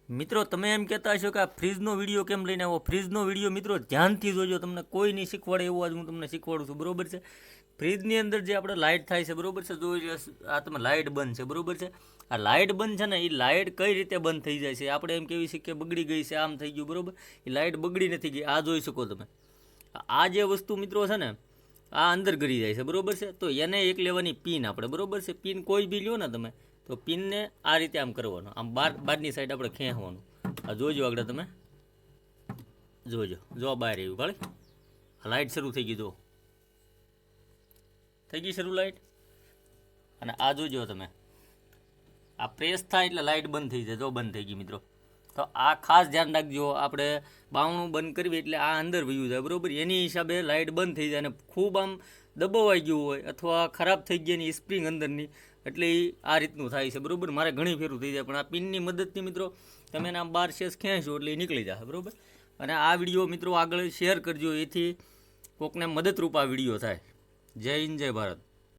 મિત્રો તમે એમ કહેતા હશો કે આ ફ્રીજનો વિડીયો કેમ લઈને આવો? ફ્રીજનો વિડીયો મિત્રો ધ્યાનથી જોજો, તમને કોઈ નહીં શીખવાડે એવું આજ હું તમને શીખવાડું છું, બરોબર છે? ફ્રીજની અંદર જે આપણે લાઇટ થાય છે, બરોબર છે? જો આ તમે લાઇટ બંધ છે, બરોબર છે? આ લાઇટ બંધ છે ને, એ લાઇટ કઈ રીતે બંધ થઈ જાય છે? આપણે એમ કેવી છે કે બગડી ગઈ છે, આમ થઈ ગયું, બરોબર? એ લાઇટ બગડી નથી ગઈ, આ જોઈ શકો તમે. આ જે વસ્તુ મિત્રો છે ને, આ અંદર ગરી જાય છે, બરોબર છે? તો એને એક લેવાની પિન આપણે, બરોબર છે? પિન કોઈ બી લ્યો ને તમે, તો પિનને આ રીતે આમ કરવાનો, આમ બહારની સાઈડ આપણે ખેંચવાનું. આ જોજો આગળ તમે જોજો, જો બહાર આવ્યું ભાઈ, આ લાઇટ શરૂ થઈ ગઈ, જો થઈ ગઈ શરૂ લાઇટ. અને આ જોજો તમે, આ પ્રેસ થાય એટલે લાઇટ બંધ થઈ જાય, જો બંધ થઈ ગઈ મિત્રો. તો આ ખાસ ધ્યાન રાખજો, આપણે બાવણું બંધ કરવી એટલે આ અંદર વયું જાય, બરોબર? એની હિસાબે લાઇટ બંધ થઈ જાય, અને ખૂબ આમ દબાવાઈ ગયું હોય અથવા ખરાબ થઈ ગઈ સ્પ્રિંગ અંદરની, એટલે એ આ રીતનું થાય છે, બરોબર? મારે ઘણી ફેરું થઈ જાય, પણ આ પિનની મદદથી મિત્રો તમે એના 12 શેષ ખેંચો એટલે એ નીકળી જશે, બરોબર? અને આ વિડીયો મિત્રો આગળ શેર કરજો, એથી કોકને મદદરૂપ આ વિડીયો થાય. જય હિન્દ, જય ભારત.